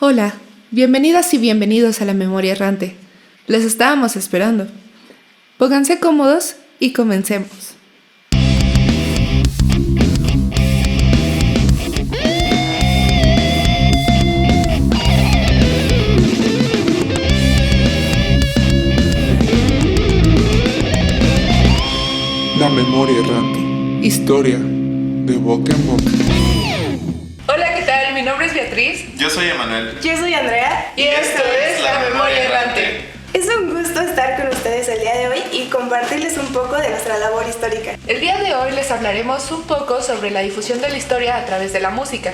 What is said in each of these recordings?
Hola, bienvenidas y bienvenidos a La Memoria Errante. Les estábamos esperando. Pónganse cómodos y comencemos. La Memoria Errante. Historia de boca en boca. Hola, ¿qué tal? Mi nombre es Beatriz. Yo soy Emanuel. Yo soy Andrea. Y esto es La Memoria Errante. Es un gusto estar con ustedes el día de hoy y compartirles un poco de nuestra labor histórica. El día de hoy les hablaremos un poco sobre la difusión de la historia a través de la música.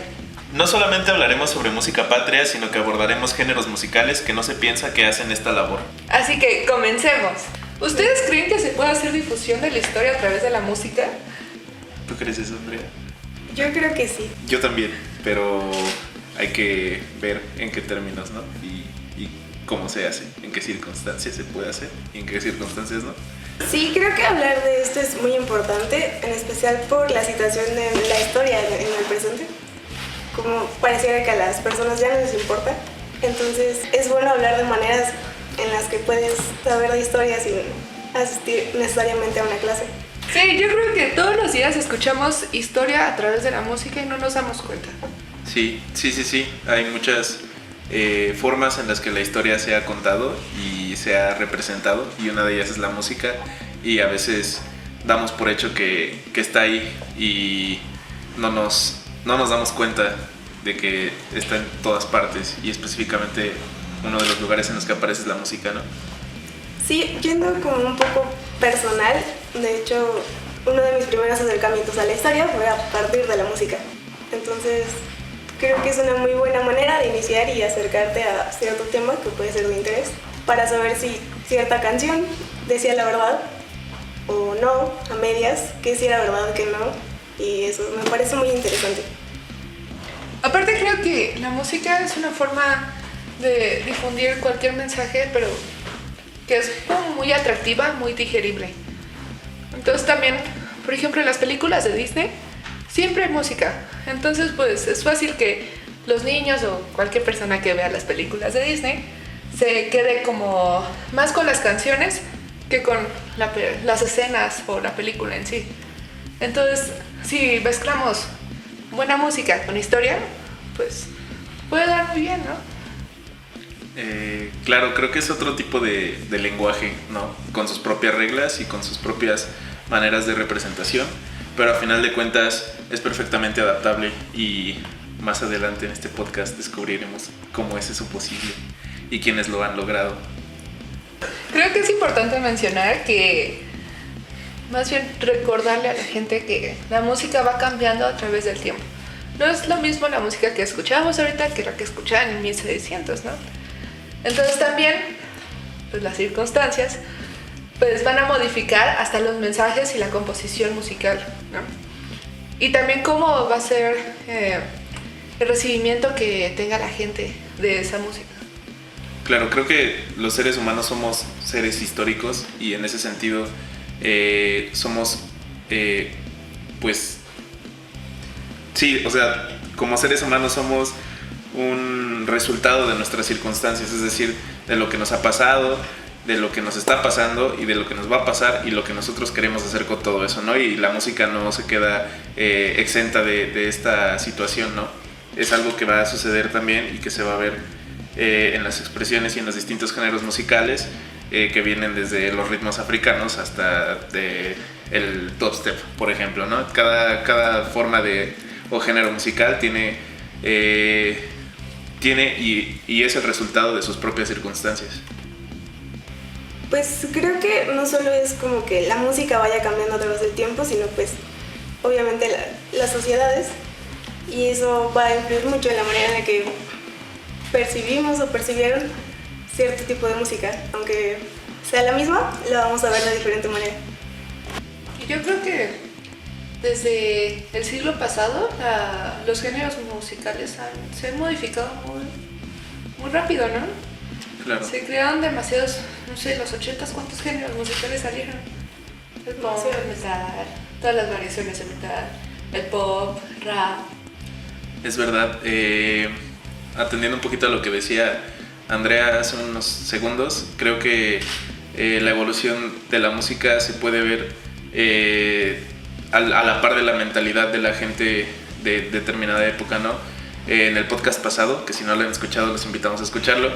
No solamente hablaremos sobre música patria, sino que abordaremos géneros musicales que no se piensa que hacen esta labor. Así que comencemos. ¿Ustedes creen que se puede hacer difusión de la historia a través de la música? ¿Tú crees eso, Andrea? Yo creo que sí. Yo también, pero hay que ver en qué términos, ¿no? Y cómo se hace, en qué circunstancias se puede hacer y en qué circunstancias no. Sí, creo que hablar de esto es muy importante, en especial por la situación de la historia en el presente. Como pareciera que a las personas ya no les importa. Entonces es bueno hablar de maneras en las que puedes saber de historia sin asistir necesariamente a una clase. Sí, yo creo que todos los días escuchamos historia a través de la música y no nos damos cuenta. Sí. Hay muchas formas en las que la historia se ha contado y se ha representado, y una de ellas es la música, y a veces damos por hecho que está ahí y no nos damos cuenta de que está en todas partes, y específicamente uno de los lugares en los que aparece es la música, ¿no? Sí, yendo como un poco personal, de hecho, uno de mis primeros acercamientos a la historia fue a partir de la música. Entonces, creo que es una muy buena manera de iniciar y acercarte a cierto tema que puede ser de interés, para saber si cierta canción decía la verdad o no, a medias, que sí era verdad, que no, y eso me parece muy interesante. Aparte creo que la música es una forma de difundir cualquier mensaje, pero que es como muy atractiva, muy digerible. Entonces también, por ejemplo, en las películas de Disney siempre hay música. Entonces pues es fácil que los niños o cualquier persona que vea las películas de Disney se quede como más con las canciones que con las escenas o la película en sí. Entonces, si mezclamos buena música con historia, pues puede dar muy bien, ¿no? Claro, creo que es otro tipo de lenguaje, ¿no? Con sus propias reglas y con sus propias maneras de representación, pero a final de cuentas es perfectamente adaptable, y más adelante en este podcast descubriremos cómo es eso posible y quiénes lo han logrado. Creo que es importante mencionar que, más bien recordarle a la gente que la música va cambiando a través del tiempo. No es lo mismo la música que escuchamos ahorita que la que escuchaban en 1600, ¿no? Entonces también, pues las circunstancias pues van a modificar hasta los mensajes y la composición musical, ¿no? Y también cómo va a ser el recibimiento que tenga la gente de esa música. Claro, creo que los seres humanos somos seres históricos, y en ese sentido somos, pues, sí, o sea, como seres humanos somos un resultado de nuestras circunstancias, es decir, de lo que nos ha pasado, de lo que nos está pasando y de lo que nos va a pasar, y lo que nosotros queremos hacer con todo eso, ¿no? Y la música no se queda exenta de esta situación, ¿no? Es algo que va a suceder también y que se va a ver en las expresiones y en los distintos géneros musicales que vienen desde los ritmos africanos hasta el dubstep, por ejemplo, ¿no? Cada forma o género musical tiene y es el resultado de sus propias circunstancias. Pues creo que no solo es como que la música vaya cambiando a través del tiempo, sino pues obviamente las sociedades, y eso va a influir mucho en la manera en la que percibimos o percibieron cierto tipo de música. Aunque sea la misma, la vamos a ver de diferente manera. Yo creo que desde el siglo pasado los géneros musicales se han modificado muy rápido, ¿no? Claro. Se crearon demasiados, no sé, los 80s, ¿cuántos géneros musicales salieron? El pop, el metal, todas las variaciones de metal, el pop, rap. Es verdad. atendiendo un poquito a lo que decía Andrea hace unos segundos, creo que la evolución de la música se puede ver a la par de la mentalidad de la gente de determinada época, ¿no? En el podcast pasado, que si no lo han escuchado los invitamos a escucharlo,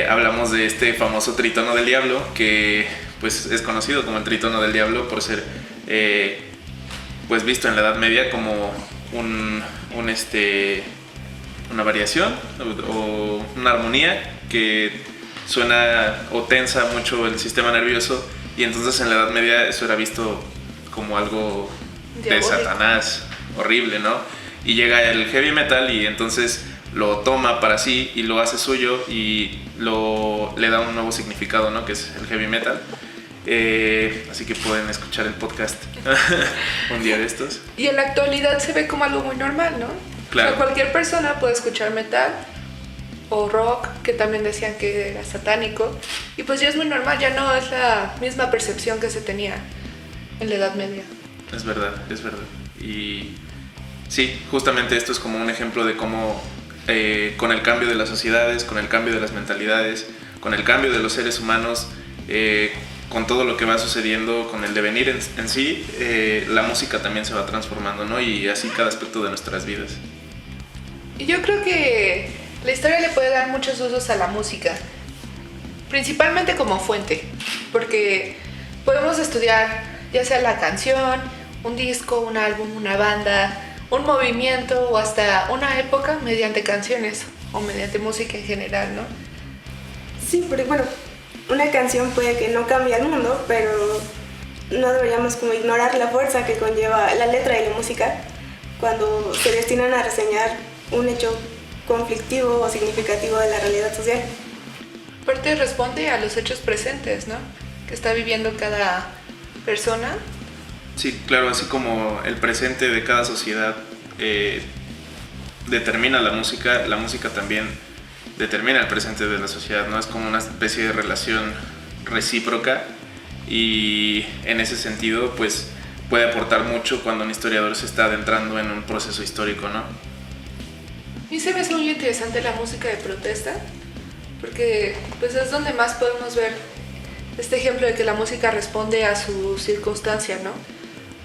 hablamos de este famoso tritono del diablo, que pues es conocido como el tritono del diablo por ser pues visto en la Edad Media como una variación o una armonía que suena o tensa mucho el sistema nervioso, y entonces en la Edad Media eso era visto como algo de Satanás, horrible, ¿no? Y llega el heavy metal y entonces lo toma para sí y lo hace suyo y le da un nuevo significado, ¿no? Que es el heavy metal. Así que pueden escuchar el podcast un día de estos. Y en la actualidad se ve como algo muy normal, ¿no? Claro. O sea, cualquier persona puede escuchar metal o rock, que también decían que era satánico, y pues ya es muy normal, ya no es la misma percepción que se tenía en la Edad Media. Es verdad. Y sí, justamente esto es como un ejemplo de cómo con el cambio de las sociedades, con el cambio de las mentalidades, con el cambio de los seres humanos, con todo lo que va sucediendo, con el devenir en sí, la música también se va transformando, ¿no? Y así cada aspecto de nuestras vidas. Y yo creo que la historia le puede dar muchos usos a la música, principalmente como fuente, porque podemos estudiar ya sea la canción, un disco, un álbum, una banda, un movimiento o hasta una época mediante canciones o mediante música en general, ¿no? Sí, porque bueno, una canción puede que no cambie el mundo, pero no deberíamos como ignorar la fuerza que conlleva la letra y la música cuando se destinan a reseñar un hecho conflictivo o significativo de la realidad social. Aparte responde a los hechos presentes, ¿no? Que está viviendo cada persona. Sí, claro, así como el presente de cada sociedad determina la música también determina el presente de la sociedad, ¿no? Es como una especie de relación recíproca, y en ese sentido pues puede aportar mucho cuando un historiador se está adentrando en un proceso histórico, ¿no? Y se me hace muy interesante la música de protesta, porque pues es donde más podemos ver este ejemplo de que la música responde a su circunstancia, ¿no?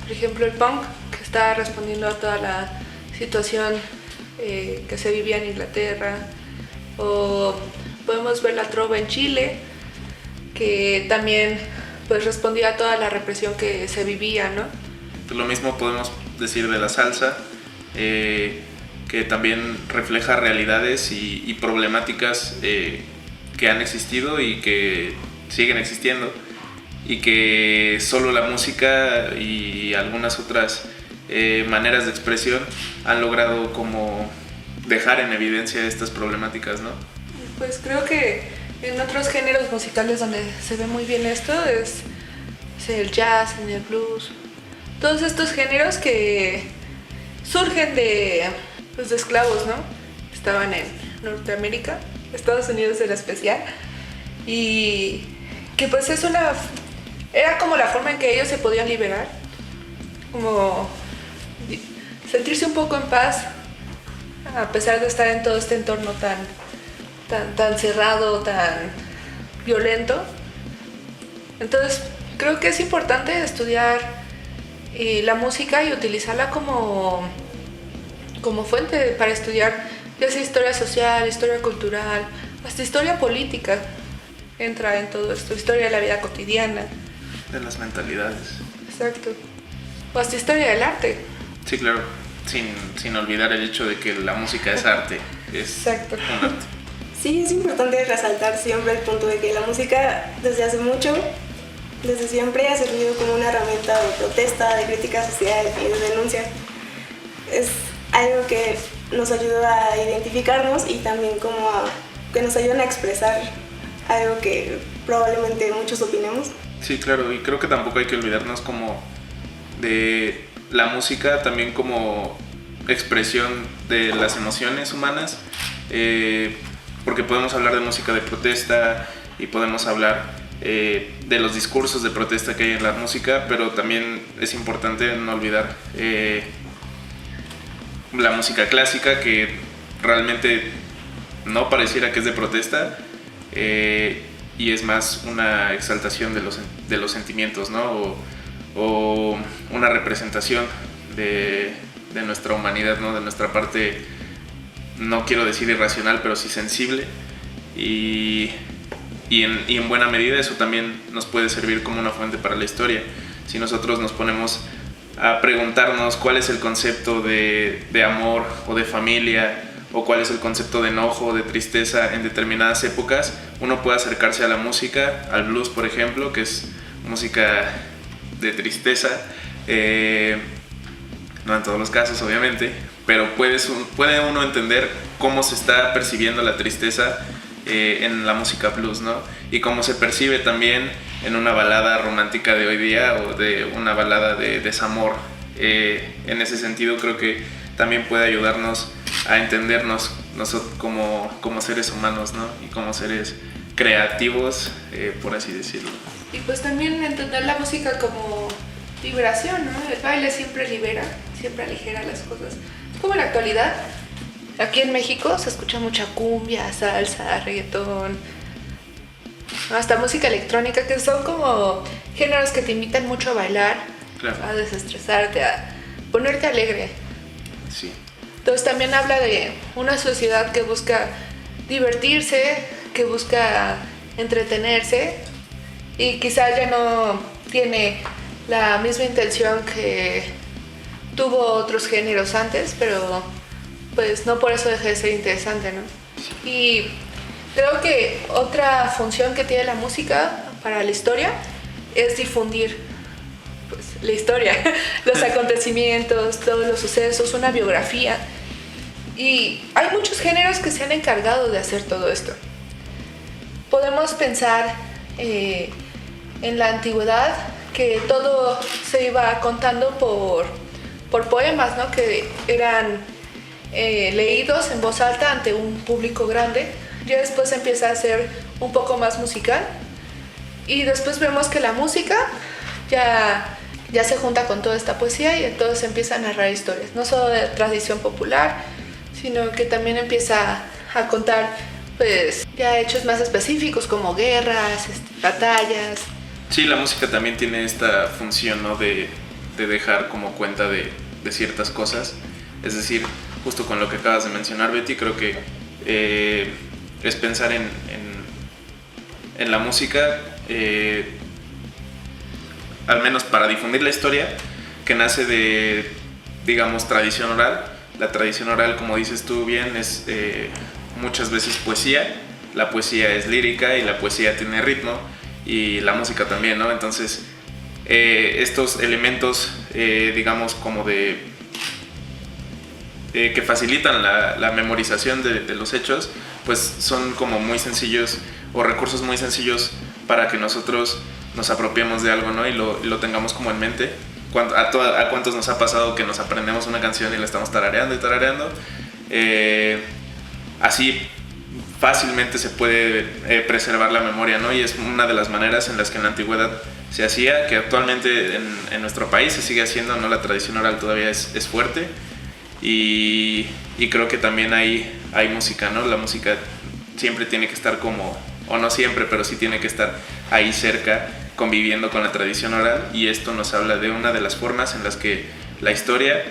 Por ejemplo, el punk, que está respondiendo a toda la situación que se vivía en Inglaterra, o podemos ver la trova en Chile, que también pues respondía a toda la represión que se vivía, ¿no? Lo mismo podemos decir de la salsa, que también refleja realidades y problemáticas que han existido y que siguen existiendo, y que solo la música y algunas otras maneras de expresión han logrado como dejar en evidencia estas problemáticas, ¿no? Pues creo que en otros géneros musicales donde se ve muy bien esto es el jazz, en el blues, todos estos géneros que surgen de esclavos, ¿no? Estaban en Norteamérica, Estados Unidos era especial, y que pues era como la forma en que ellos se podían liberar, como sentirse un poco en paz a pesar de estar en todo este entorno tan cerrado, tan violento. Entonces creo que es importante estudiar la música y utilizarla como fuente para estudiar ya sea historia social, historia cultural, hasta historia política entra en todo esto, historia de la vida cotidiana, De las mentalidades. exacto, o hasta historia del arte. Sí, claro, sin olvidar el hecho de que la música es arte, es Exacto. un arte. Sí, es importante resaltar siempre el punto de que la música desde hace mucho, desde siempre ha servido como una herramienta de protesta, de crítica social y de denuncia. Es algo que nos ayuda a identificarnos y también como que nos ayudan a expresar algo que probablemente muchos opinemos. Sí, claro, y creo que tampoco hay que olvidarnos como de la música también como expresión de las emociones humanas, porque podemos hablar de música de protesta y podemos hablar de los discursos de protesta que hay en la música, pero también es importante no olvidar la música clásica, que realmente no pareciera que es de protesta, y es más una exaltación de los sentimientos, ¿no? O una representación de nuestra humanidad, ¿no? De nuestra parte, no quiero decir irracional, pero sí sensible, y en buena medida eso también nos puede servir como una fuente para la historia. Si nosotros nos ponemos a preguntarnos cuál es el concepto de amor o de familia, o cuál es el concepto de enojo o de tristeza en determinadas épocas, uno puede acercarse a la música, al blues por ejemplo, que es música de tristeza, no en todos los casos obviamente, pero puede uno entender cómo se está percibiendo la tristeza en la música blues, ¿no? Y cómo se percibe también en una balada romántica de hoy día, o de una balada de desamor. En ese sentido creo que también puede ayudarnos a entendernos nosotros como seres humanos, ¿no? Y como seres creativos, por así decirlo. Y pues también entender la música como vibración, ¿no? El baile siempre libera, siempre aligera las cosas. Como en la actualidad, aquí en México se escucha mucha cumbia, salsa, reggaetón, hasta música electrónica, que son como géneros que te invitan mucho a bailar, claro, a desestresarte, a ponerte alegre. Sí. Entonces también habla de una sociedad que busca divertirse, que busca entretenerse, y quizá ya no tiene la misma intención que tuvo otros géneros antes, pero pues no por eso deja de ser interesante, ¿no? Y creo que otra función que tiene la música para la historia es difundir, pues, la historia, los acontecimientos, todos los sucesos, una biografía. Y hay muchos géneros que se han encargado de hacer todo esto. Podemos pensar en la antigüedad, que todo se iba contando por poemas, ¿no? Que eran leídos en voz alta ante un público grande. Ya después empieza a ser un poco más musical, y después vemos que la música ya se junta con toda esta poesía, y entonces empieza a narrar historias, no solo de tradición popular, sino que también empieza a contar pues ya hechos más específicos como guerras, batallas. Sí, la música también tiene esta función, ¿no? de dejar como cuenta de ciertas cosas. Es decir, justo con lo que acabas de mencionar, Betty, creo que es pensar en la música, al menos para difundir la historia, que nace de, digamos, tradición oral. La tradición oral, como dices tú bien, es muchas veces poesía. La poesía es lírica y la poesía tiene ritmo, y la música también, ¿no? Entonces, estos elementos, digamos, como que facilitan la memorización de los hechos, pues son como muy sencillos, o recursos muy sencillos para que nosotros nos apropiemos de algo, ¿no? Y lo tengamos como en mente. ¿A cuántos nos ha pasado que nos aprendemos una canción y la estamos tarareando y tarareando? Así fácilmente se puede preservar la memoria, ¿no? Y es una de las maneras en las que en la antigüedad se hacía, que actualmente en nuestro país se sigue haciendo, ¿no? La tradición oral todavía es fuerte, y creo que también hay música, ¿no? La música siempre tiene que estar como, o no siempre, pero sí tiene que estar ahí cerca, conviviendo con la tradición oral, y esto nos habla de una de las formas en las que la historia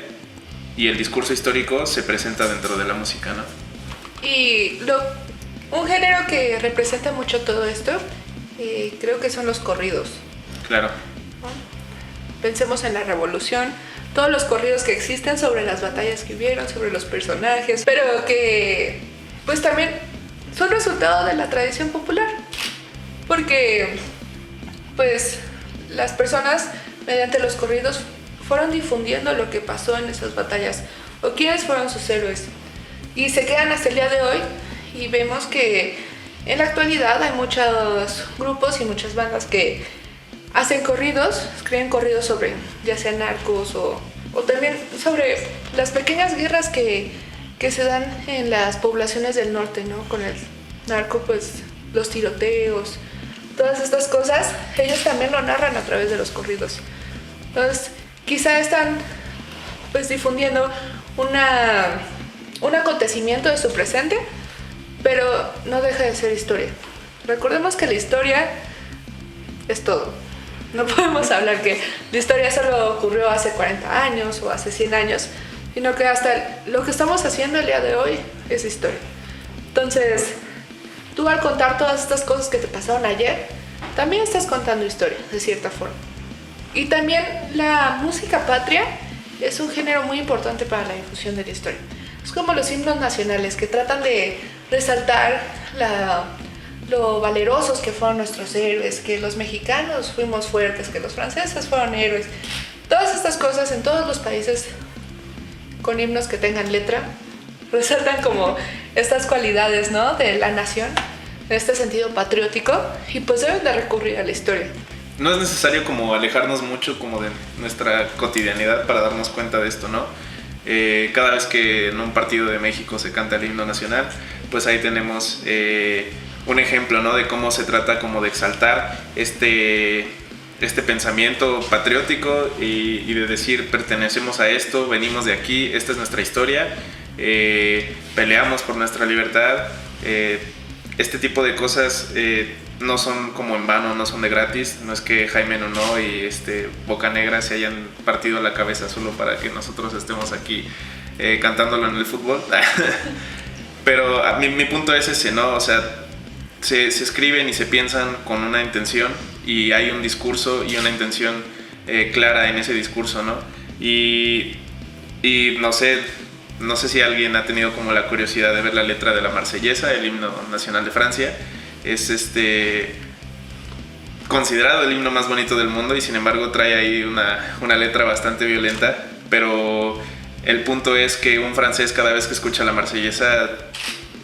y el discurso histórico se presenta dentro de la música, ¿no? Y un género que representa mucho todo esto, creo que son los corridos. Claro. Pensemos en la Revolución, todos los corridos que existen sobre las batallas que hubieron, sobre los personajes, pero que pues también son resultado de la tradición popular, porque pues las personas mediante los corridos fueron difundiendo lo que pasó en esas batallas, o quiénes fueron sus héroes, y se quedan hasta el día de hoy. Y vemos que en la actualidad hay muchos grupos y muchas bandas que hacen corridos, escriben corridos sobre ya sea narcos o también sobre las pequeñas guerras que se dan en las poblaciones del norte, ¿no? Con el narco, pues los tiroteos, todas estas cosas, ellos también lo narran a través de los corridos. Entonces, quizá están pues difundiendo un acontecimiento de su presente, pero no deja de ser historia. Recordemos que la historia es todo. No podemos hablar que la historia solo ocurrió hace 40 años o hace 100 años, sino que hasta lo que estamos haciendo el día de hoy es historia. Entonces, tú al contar todas estas cosas que te pasaron ayer, también estás contando historia, de cierta forma. Y también la música patria es un género muy importante para la difusión de la historia. Es como los himnos nacionales que tratan de resaltar lo valerosos que fueron nuestros héroes, que los mexicanos fuimos fuertes, que los franceses fueron héroes. Todas estas cosas en todos los países con himnos que tengan letra resaltan como estas cualidades, ¿no?, de la nación, en este sentido patriótico, y pues deben de recurrir a la historia. No es necesario como alejarnos mucho como de nuestra cotidianidad para darnos cuenta de esto, ¿no? Cada vez que en un partido de México se canta el himno nacional, pues ahí tenemos un ejemplo, ¿no?, de cómo se trata como de exaltar este pensamiento patriótico y de decir, pertenecemos a esto, venimos de aquí, esta es nuestra historia, peleamos por nuestra libertad. Este tipo de cosas no son como en vano, no son de gratis. No es que Jaime Nuno y Bocanegra se hayan partido la cabeza solo para que nosotros estemos aquí cantándolo en el fútbol. Pero mi punto es ese, ¿no? O sea, se escriben y se piensan con una intención, y hay un discurso y una intención clara en ese discurso, ¿no? Y no sé si alguien ha tenido como la curiosidad de ver la letra de la Marsellesa, el himno nacional de Francia. Es considerado el himno más bonito del mundo, y sin embargo trae ahí una letra bastante violenta. Pero el punto es que un francés, cada vez que escucha la Marsellesa,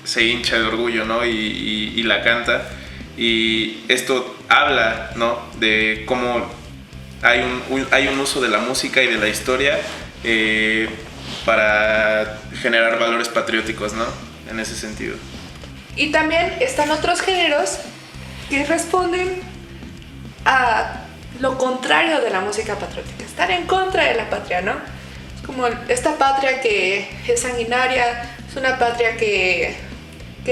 se hincha de orgullo, ¿no? Y la canta. Y esto habla, ¿no?, de cómo hay un uso de la música y de la historia para generar valores patrióticos, ¿no?, en ese sentido. Y también están otros géneros que responden a lo contrario de la música patriótica. Están en contra de la patria, ¿no? Es como esta patria que es sanguinaria, es una patria que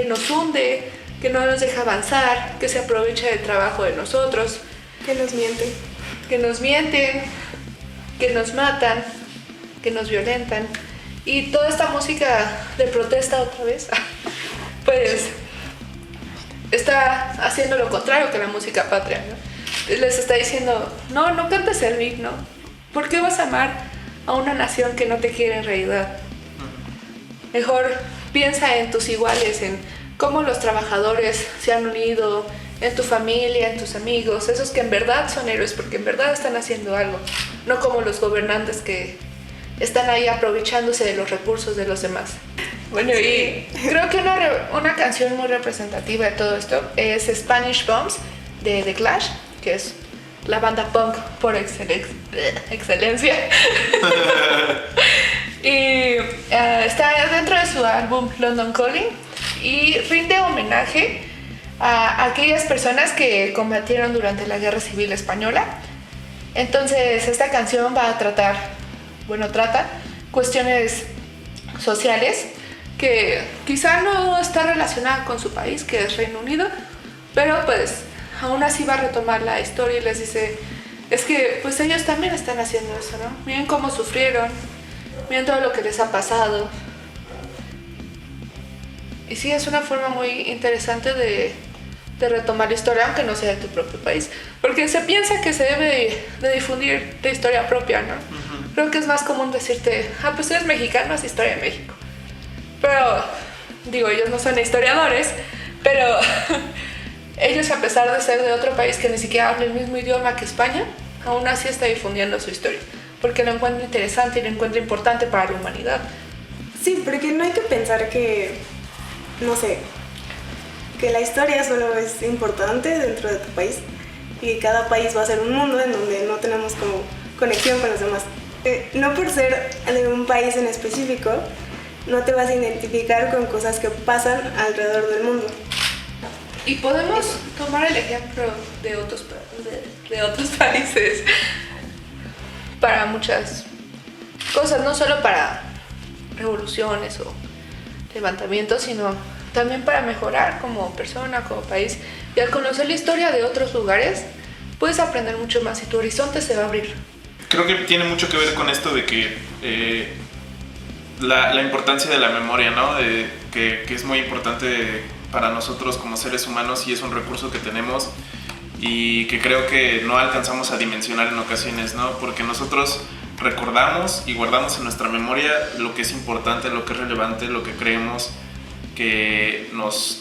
nos hunde, que no nos deja avanzar, que se aprovecha del trabajo de nosotros. Que nos mienten. Que nos mienten, que nos matan, que nos violentan. Y toda esta música de protesta otra vez, pues está haciendo lo contrario que la música patria, ¿no? Les está diciendo, no cantes el himno. ¿Por qué vas a amar a una nación que no te quiere en realidad? Mejor piensa en tus iguales, en cómo los trabajadores se han unido, en tu familia, en tus amigos, esos que en verdad son héroes porque en verdad están haciendo algo, no como los gobernantes que están ahí aprovechándose de los recursos de los demás. Bueno, y creo que una canción muy representativa de todo esto es Spanish Bombs de The Clash, que es la banda punk por excelencia. Y está dentro de su álbum London Calling y rinde homenaje a aquellas personas que combatieron durante la Guerra Civil Española. Entonces esta canción va a trata cuestiones sociales que quizá no está relacionada con su país, que es Reino Unido, pero pues aún así va a retomar la historia y les dice, es que pues ellos también están haciendo eso, ¿no? Miren cómo sufrieron, miren todo lo que les ha pasado. Y sí, es una forma muy interesante de retomar la historia, aunque no sea de tu propio país, porque se piensa que se debe de difundir la historia propia, ¿no? Uh-huh. Creo que es más común decirte, pues eres mexicano, es historia de México. Pero, digo, ellos no son historiadores, pero ellos, a pesar de ser de otro país que ni siquiera habla el mismo idioma que España, aún así está difundiendo su historia, porque lo encuentra interesante y lo encuentra importante para la humanidad. Sí, porque no hay que pensar que, no sé, que la historia solo es importante dentro de tu país y que cada país va a ser un mundo en donde no tenemos como conexión con los demás. No por ser de un país en específico, no te vas a identificar con cosas que pasan alrededor del mundo. Y podemos tomar el ejemplo de otros países para muchas cosas, no solo para revoluciones o levantamientos, sino también para mejorar como persona, como país. Y al conocer la historia de otros lugares, puedes aprender mucho más y tu horizonte se va a abrir. Creo que tiene mucho que ver con esto de que la importancia de la memoria, ¿no? Que es muy importante para nosotros como seres humanos y es un recurso que tenemos y que creo que no alcanzamos a dimensionar en ocasiones, ¿no? Porque nosotros recordamos y guardamos en nuestra memoria lo que es importante, lo que es relevante, lo que creemos que nos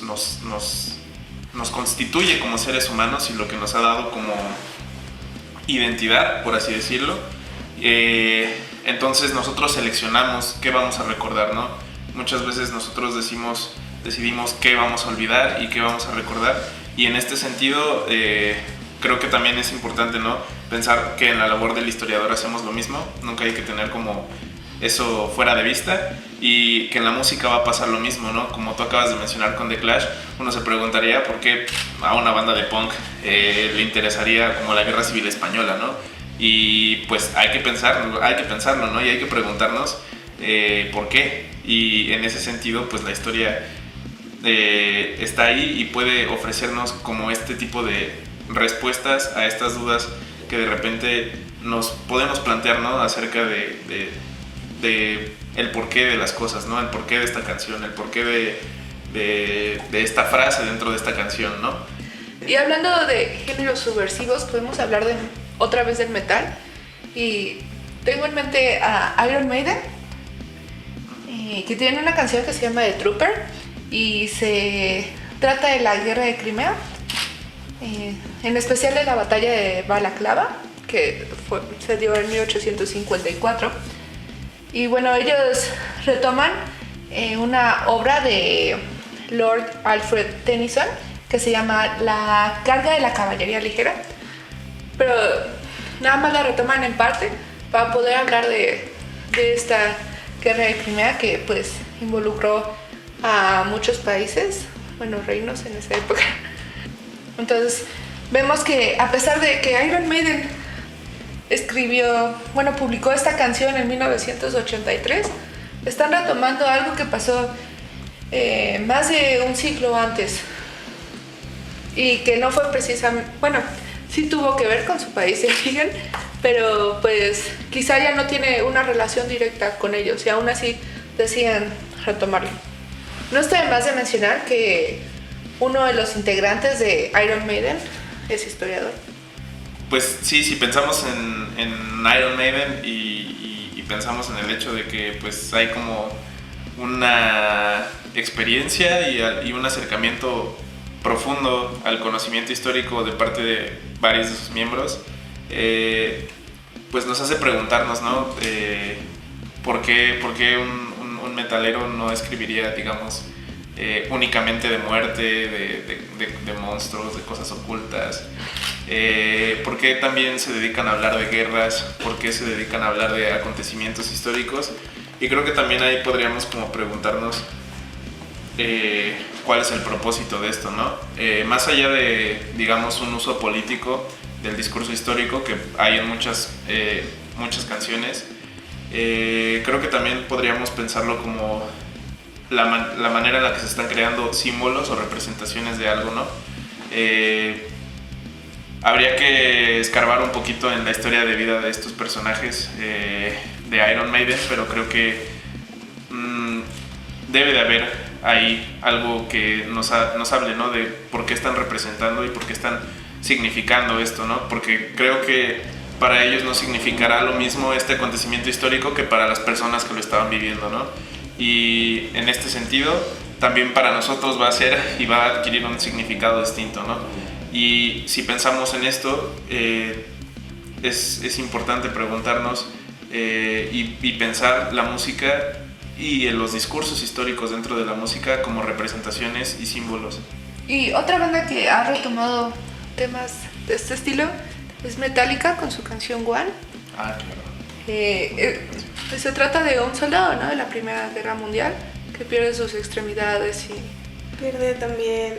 constituye como seres humanos y lo que nos ha dado como identidad, por así decirlo. Entonces nosotros seleccionamos qué vamos a recordar, ¿no? Muchas veces nosotros decidimos qué vamos a olvidar y qué vamos a recordar, y en este sentido creo que también es importante, ¿no? Pensar que en la labor del historiador hacemos lo mismo, nunca hay que tener como eso fuera de vista, y que en la música va a pasar lo mismo, ¿no? Como tú acabas de mencionar con The Clash, uno se preguntaría por qué a una banda de punk le interesaría como la Guerra Civil Española, ¿no? Y pues hay que pensarlo, ¿no? Y hay que preguntarnos por qué, y en ese sentido pues la historia está ahí y puede ofrecernos como este tipo de respuestas a estas dudas que de repente nos podemos plantear, ¿no? Acerca de el porqué de las cosas, ¿no? El porqué de esta canción, el porqué de esta frase dentro de esta canción, ¿no? Y hablando de géneros subversivos, podemos hablar otra vez del metal. Y tengo en mente a Iron Maiden, que tiene una canción que se llama The Trooper y se trata de la guerra de Crimea, en especial de la batalla de Balaclava, que se dio en 1854. Y bueno, ellos retoman una obra de Lord Alfred Tennyson que se llama La carga de la caballería ligera, pero nada más la retoman en parte para poder hablar de esta guerra de Crimea que pues involucró a muchos países, bueno, reinos en esa época. Entonces vemos que a pesar de que Iron Maiden publicó esta canción en 1983, están retomando algo que pasó más de un siglo antes y que no fue precisamente, sí tuvo que ver con su país de origen, pero pues quizá ya no tiene una relación directa con ellos y aún así decían retomarlo. No está de más de mencionar que uno de los integrantes de Iron Maiden es historiador. Pues sí, si pensamos en Iron Maiden y pensamos en el hecho de que pues hay como una experiencia y un acercamiento profundo al conocimiento histórico de parte de varios de sus miembros, pues nos hace preguntarnos, ¿no? ¿Por qué un metalero no escribiría, digamos, únicamente de muerte, de monstruos, de cosas ocultas? ¿Por qué también se dedican a hablar de guerras? ¿Por qué se dedican a hablar de acontecimientos históricos? Y creo que también ahí podríamos como preguntarnos cuál es el propósito de esto, ¿no? Más allá de, digamos, un uso político del discurso histórico que hay en muchas canciones, creo que también podríamos pensarlo como la manera en la que se están creando símbolos o representaciones de algo, ¿no? Habría que escarbar un poquito en la historia de vida de estos personajes de Iron Maiden, pero creo que debe de haber ahí algo que nos hable, ¿no? De por qué están representando y por qué están significando esto, ¿no? Porque creo que para ellos no significará lo mismo este acontecimiento histórico que para las personas que lo estaban viviendo, ¿no? Y en este sentido también para nosotros va a ser y va a adquirir un significado distinto, ¿no? Y si pensamos en esto, es importante preguntarnos y pensar la música y en los discursos históricos dentro de la música como representaciones y símbolos. Y otra banda que ha retomado temas de este estilo es Metallica con su canción One. Ah, claro. Pues se trata de un soldado, ¿no? De la Primera Guerra Mundial que pierde sus extremidades y pierde también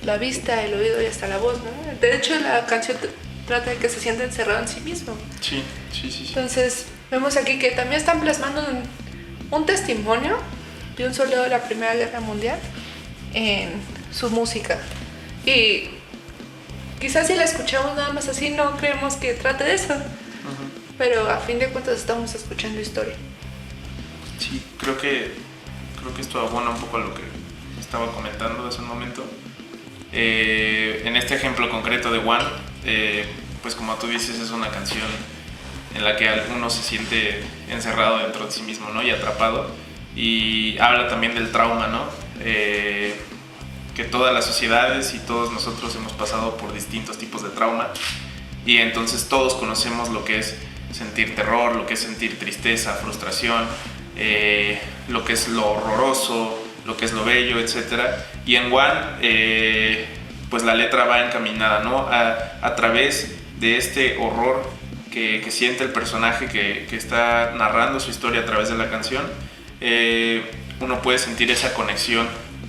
la vista, el oído y hasta la voz, ¿no? De hecho, la canción trata de que se siente encerrado en sí mismo. Sí. Entonces, vemos aquí que también están plasmando un testimonio de un soldado de la Primera Guerra Mundial en su música. Y quizás si la escuchamos nada más así no creemos que trate de eso, pero a fin de cuentas estamos escuchando historia. Sí, creo que esto abona un poco a lo que estaba comentando hace un momento. En este ejemplo concreto de One, pues como tú dices, es una canción en la que uno se siente encerrado dentro de sí mismo, ¿no? Y atrapado, y habla también del trauma, ¿no? Que todas las sociedades y todos nosotros hemos pasado por distintos tipos de trauma, y entonces todos conocemos lo que es sentir terror, lo que es sentir tristeza, frustración, lo que es lo horroroso, lo que es lo bello, etc. Y en One, pues la letra va encaminada, ¿no? A través de este horror que siente el personaje que está narrando su historia a través de la canción, uno puede sentir esa conexión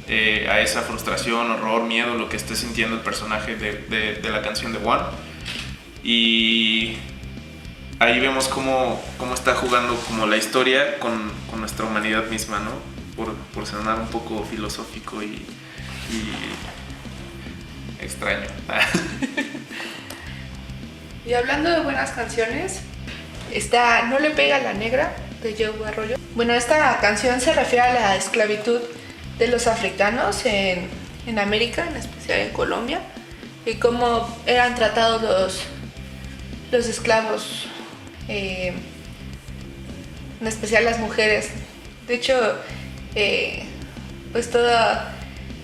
a esa frustración, horror, miedo, lo que esté sintiendo el personaje de la canción de One. Y ahí vemos cómo está jugando como la historia con nuestra humanidad misma, ¿no? Por sonar un poco filosófico y extraño. Y hablando de buenas canciones, está No le pega a la negra, de Joe Arroyo. Bueno, esta canción se refiere a la esclavitud de los africanos en América, en especial en Colombia, y cómo eran tratados los esclavos, en especial las mujeres. De hecho, pues toda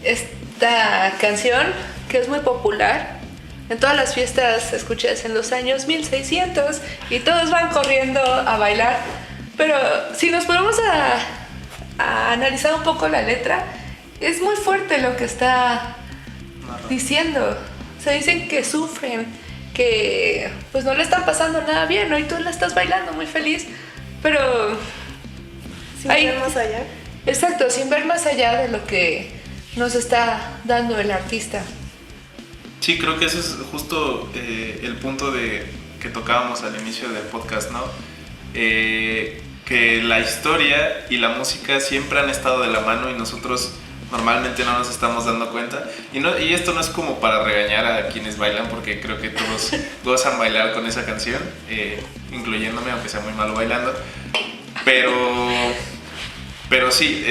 esta canción, que es muy popular, en todas las fiestas escuchas en los años 1600 y todos van corriendo a bailar. Pero si nos ponemos a analizar un poco la letra, es muy fuerte lo que está diciendo. O sea, dicen que sufren, que pues no le están pasando nada bien, ¿no? Y tú la estás bailando muy feliz, pero sin ver más allá. Exacto, sin ver más allá de lo que nos está dando el artista. Sí, creo que ese es justo el punto que tocábamos al inicio del podcast, ¿no? Que la historia y la música siempre han estado de la mano y nosotros normalmente no nos estamos dando cuenta. Y esto no es como para regañar a quienes bailan, porque creo que todos gozan bailar con esa canción, incluyéndome, aunque sea muy malo bailando. Pero sí,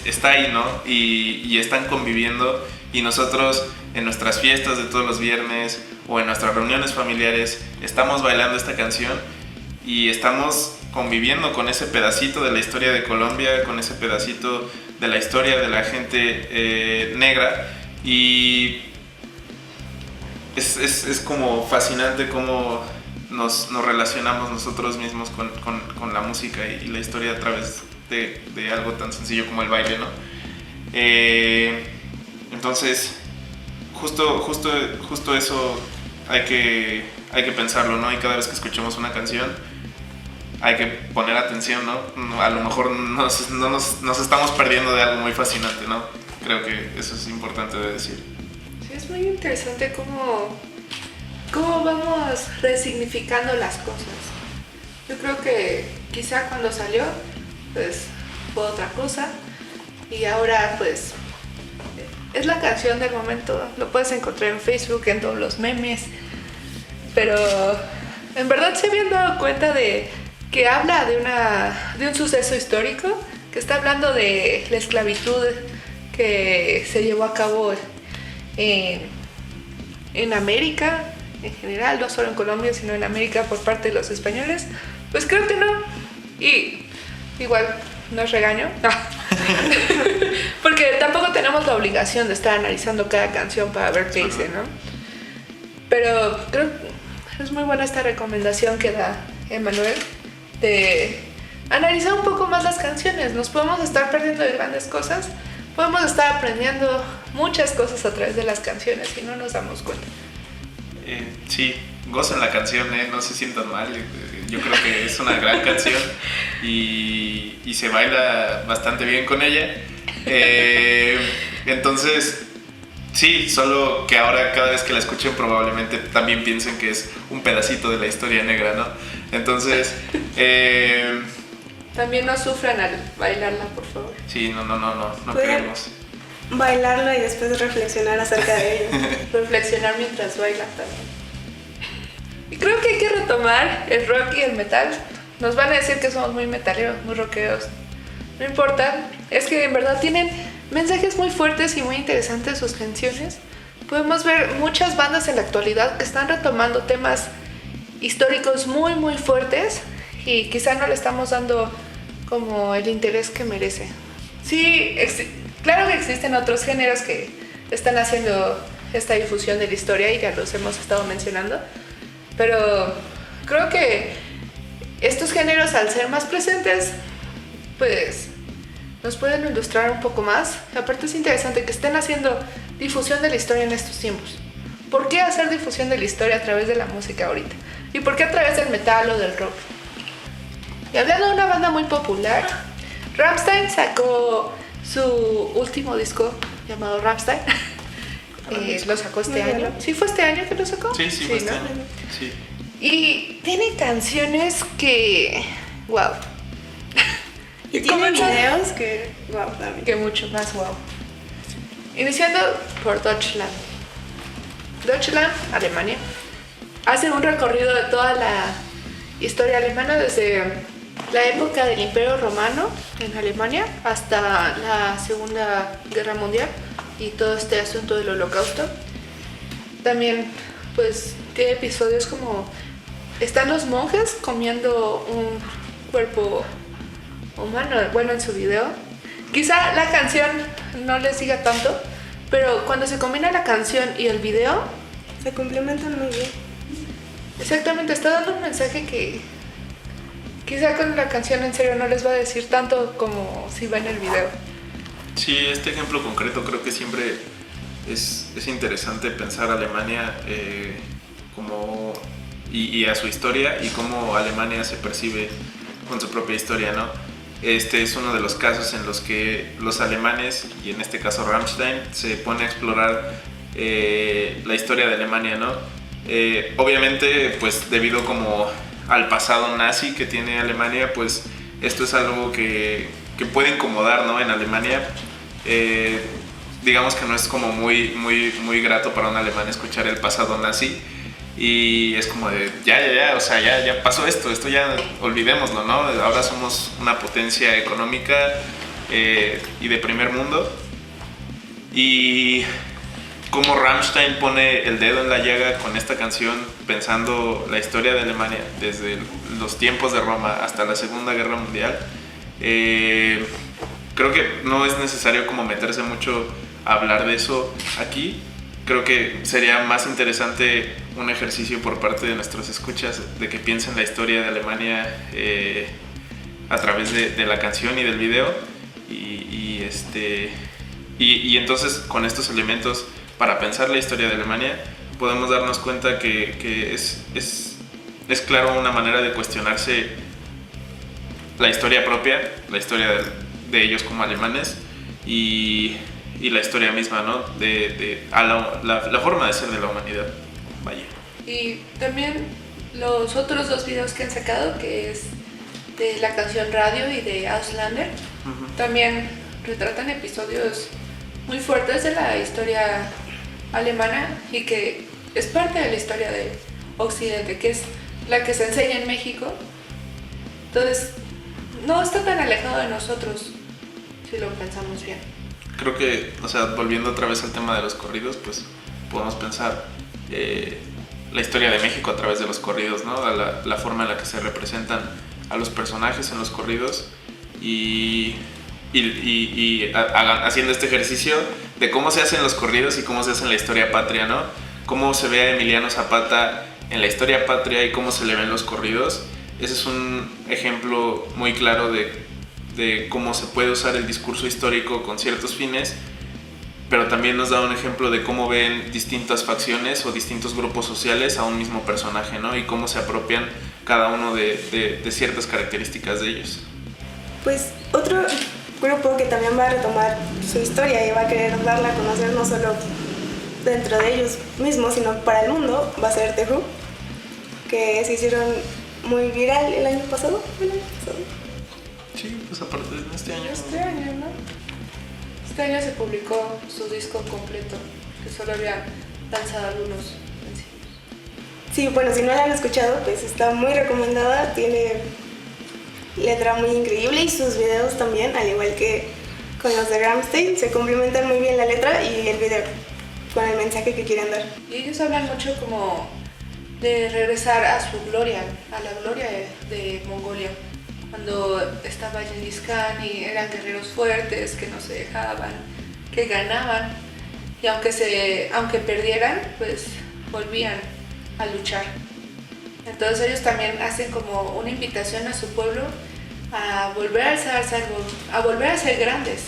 está ahí, ¿no? Y están conviviendo, y nosotros en nuestras fiestas de todos los viernes o en nuestras reuniones familiares estamos bailando esta canción y estamos conviviendo con ese pedacito de la historia de Colombia, con ese pedacito de la historia de la gente negra, y es como fascinante cómo nos relacionamos nosotros mismos con la música y la historia a través de algo tan sencillo como el baile, ¿no? Entonces, justo eso hay que pensarlo, ¿no? Y cada vez que escuchemos una canción hay que poner atención, ¿no? A lo mejor nos estamos perdiendo de algo muy fascinante, ¿no? Creo que eso es importante de decir. Sí, es muy interesante cómo vamos resignificando las cosas. Yo creo que quizá cuando salió, pues fue otra cosa, y ahora pues es la canción del momento. Lo puedes encontrar en Facebook, en todos los memes, pero en verdad se habían dado cuenta de que habla de un suceso histórico, que está hablando de la esclavitud que se llevó a cabo en América en general, no solo en Colombia, sino en América por parte de los españoles. Pues creo que no, y igual no es regaño, porque tampoco tenemos la obligación de estar analizando cada canción para ver qué dice, ¿no? Pero creo que es muy buena esta recomendación que da Emanuel de analizar un poco más las canciones. Nos podemos estar perdiendo de grandes cosas, podemos estar aprendiendo muchas cosas a través de las canciones y no nos damos cuenta. Sí, gocen la canción, no se sientan mal. Yo creo que es una gran canción y se baila bastante bien con ella. Entonces, sí, solo que ahora cada vez que la escuchen probablemente también piensen que es un pedacito de la historia negra, ¿no? Entonces, También no sufran al bailarla, por favor. Sí, no Pueden queremos. bailarla y después reflexionar acerca de ello. Reflexionar mientras bailan también. Y creo que hay que retomar el rock y el metal. Nos van a decir que somos muy metaleros, muy rockeros. No importa, es que en verdad tienen mensajes muy fuertes y muy interesantes sus canciones. Podemos ver muchas bandas en la actualidad que están retomando temas históricos muy muy fuertes y quizá no le estamos dando como el interés que merece. Sí, claro que existen otros géneros que están haciendo esta difusión de la historia y ya los hemos estado mencionando, pero creo que estos géneros, al ser más presentes, pues nos pueden ilustrar un poco más. Aparte es interesante que estén haciendo difusión de la historia en estos tiempos. ¿Por qué hacer difusión de la historia a través de la música ahorita? ¿Y por qué a través del metal o del rock? Y hablando de una banda muy popular, Rammstein sacó su último disco llamado Rammstein. Lo sacó este año. ¿Sí fue este año que lo sacó? Sí, fue este ¿no? año. Sí. Y tiene canciones que... ¡wow! Y tiene videos que... wow, también. Que mucho más wow. Iniciando por Deutschland. Deutschland, Alemania, hace un recorrido de toda la historia alemana desde la época del Imperio Romano en Alemania hasta la Segunda Guerra Mundial y todo este asunto del Holocausto. También pues tiene episodios como están los monjes comiendo un cuerpo humano, bueno, en su video. Quizá la canción no les diga tanto, pero cuando se combina la canción y el video, Se complementan muy bien. exactamente, está dando un mensaje que quizá con la canción en serio no les va a decir tanto como si va en el video. Sí, este ejemplo concreto creo que siempre es interesante pensar a Alemania como y a su historia y cómo Alemania se percibe con su propia historia, ¿no? Este es uno de los casos en los que los alemanes, y en este caso Rammstein, se pone a explorar la historia de Alemania, ¿no? Obviamente, pues debido como al pasado nazi que tiene Alemania, pues esto es algo que puede incomodar, ¿no? En Alemania, digamos que no es como muy grato para un alemán escuchar el pasado nazi. Y es como de, ya, o sea, ya pasó esto ya olvidémoslo, ¿no? Ahora somos una potencia económica y de primer mundo. Y como Rammstein pone el dedo en la llaga con esta canción, pensando la historia de Alemania desde los tiempos de Roma hasta la Segunda Guerra Mundial, creo que no es necesario como meterse mucho a hablar de eso aquí. Creo que sería más interesante un ejercicio por parte de nuestros escuchas de que piensen la historia de Alemania a través de la canción y del video y entonces con estos elementos para pensar la historia de Alemania podemos darnos cuenta que es claro una manera de cuestionarse la historia propia, la historia de ellos como alemanes y la historia misma, ¿no? La forma de ser de la humanidad. Vaya. Y también los otros dos videos que han sacado, que es de la canción Radio y de Auslander, también retratan episodios muy fuertes de la historia alemana y que es parte de la historia de Occidente, que es la que se enseña en México. Entonces, no está tan alejado de nosotros si lo pensamos bien. Creo que, o sea, volviendo otra vez al tema de los corridos, pues podemos pensar la historia de México a través de los corridos, ¿no? La forma en la que se representan a los personajes en los corridos y haciendo este ejercicio de cómo se hacen los corridos y cómo se hace en la historia patria, ¿no? Cómo se ve a Emiliano Zapata en la historia patria y cómo se le ven los corridos. Ese es un ejemplo muy claro de cómo se puede usar el discurso histórico con ciertos fines, pero también nos da un ejemplo de cómo ven distintas facciones o distintos grupos sociales a un mismo personaje, ¿no? Y cómo se apropian cada uno de ciertas características de ellos. Pues otro grupo que también va a retomar su historia y va a querer darla a conocer no solo dentro de ellos mismos, sino para el mundo, va a ser The Who, que se hicieron muy viral el año pasado. Sí, pues a partir de este año. Este año, ¿no? Este año se publicó su disco completo, que solo habían lanzado algunos sencillos. Sí, bueno, si no la han escuchado, pues está muy recomendada, tiene letra muy increíble y sus videos también, al igual que con los de Rammstein, se complementan muy bien la letra y el video con el mensaje que quieren dar. Y ellos hablan mucho como de regresar a su gloria, a la gloria de Mongolia, cuando estaba Gengis Khan y eran guerreros fuertes, que no se dejaban, que ganaban, y aunque perdieran, pues volvían a luchar. Entonces ellos también hacen como una invitación a su pueblo a volver a alzarse, a volver a ser grandes.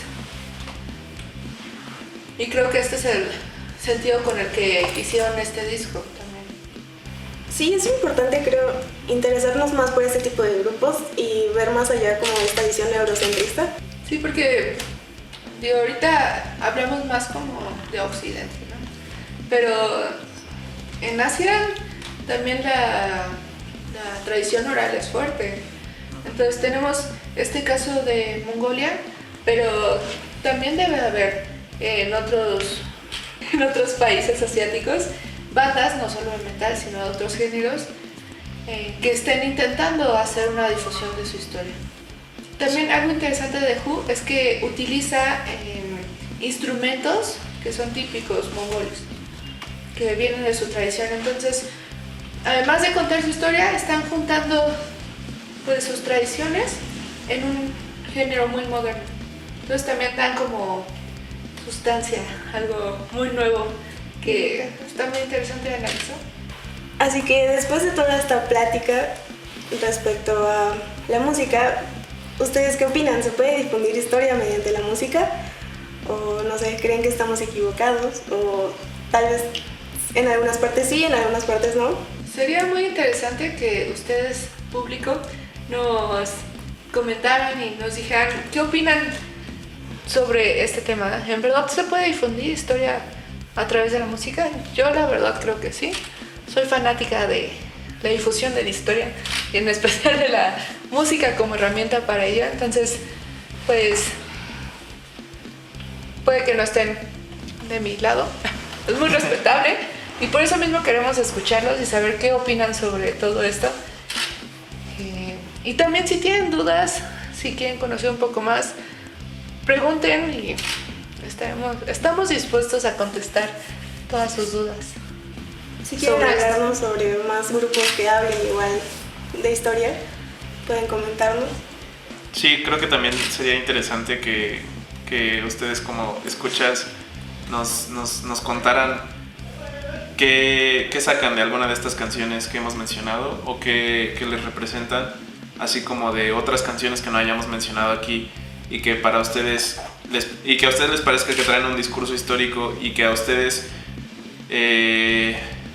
Y creo que este es el sentido con el que hicieron este disco también. Sí, es importante, creo, interesarnos más por este tipo de grupos y ver más allá como esta visión eurocentrista. Sí, porque ahorita hablamos más como de Occidente, ¿no? Pero en Asia también la tradición oral es fuerte. Entonces tenemos este caso de Mongolia, pero también debe haber en otros países asiáticos bandas, no solo de metal, sino de otros géneros, que estén intentando hacer una difusión de su historia. También algo interesante de Who es que utiliza instrumentos que son típicos mongoles, que vienen de su tradición. Entonces, además de contar su historia, están juntando pues sus tradiciones en un género muy moderno. Entonces también dan como sustancia, algo muy nuevo que está muy interesante de analizar. Así que después de toda esta plática respecto a la música, ¿ustedes qué opinan? ¿Se puede difundir historia mediante la música? ¿O no sé, creen que estamos equivocados? ¿O tal vez en algunas partes sí, en algunas partes no? Sería muy interesante que ustedes, público, nos comentaran y nos dijeran qué opinan sobre este tema. ¿En verdad se puede difundir historia a través de la música? Yo la verdad creo que sí. Soy fanática de la difusión de la historia y en especial de la música como herramienta para ella. Entonces, pues, puede que no estén de mi lado. Es muy respetable y por eso mismo queremos escucharlos y saber qué opinan sobre todo esto. Y también si tienen dudas, si quieren conocer un poco más, pregunten y estamos dispuestos a contestar todas sus dudas. Si quieren Sobre hablarnos sobre más grupos que hablen igual de historia, pueden comentarnos. Sí, creo que también sería interesante que ustedes como escuchas nos contaran qué sacan de alguna de estas canciones que hemos mencionado o qué les representan, así como de otras canciones que no hayamos mencionado aquí y que para ustedes que a ustedes les parezca que traen un discurso histórico y que a ustedes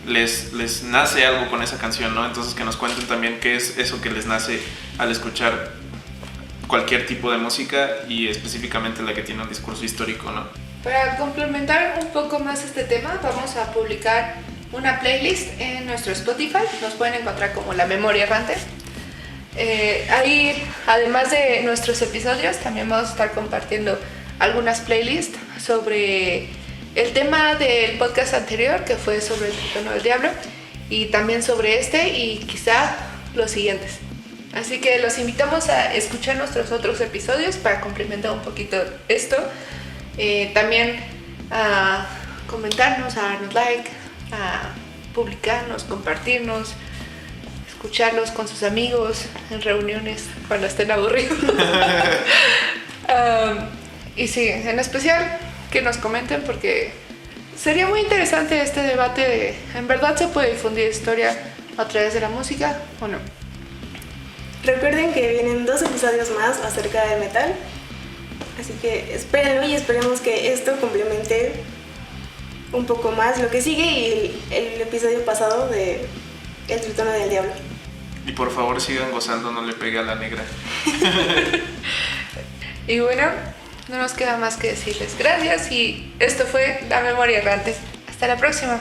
les nace algo con esa canción, ¿no? Entonces que nos cuenten también qué es eso que les nace al escuchar cualquier tipo de música y específicamente la que tiene un discurso histórico, ¿no? Para complementar un poco más este tema, vamos a publicar una playlist en nuestro Spotify. Nos pueden encontrar como La Memoria Errante. Ahí, además de nuestros episodios, también vamos a estar compartiendo algunas playlists sobre el tema del podcast anterior, que fue sobre el Tritono del Diablo, y también sobre este y quizá los siguientes. Así que los invitamos a escuchar nuestros otros episodios para complementar un poquito esto. También a comentarnos, a darnos like, a publicarnos, compartirnos, escucharlos con sus amigos en reuniones cuando estén aburridos. Y sí, en especial que nos comenten porque sería muy interesante este debate de ¿en verdad se puede difundir historia a través de la música o no? Recuerden que vienen 2 episodios más acerca del metal, así que espérenlo y esperemos que esto complemente un poco más lo que sigue y el episodio pasado de El Tritono del Diablo. Y por favor sigan gozando, no le pegue a la negra. Y bueno, no nos queda más que decirles gracias y esto fue La Memoria Errante. Hasta la próxima.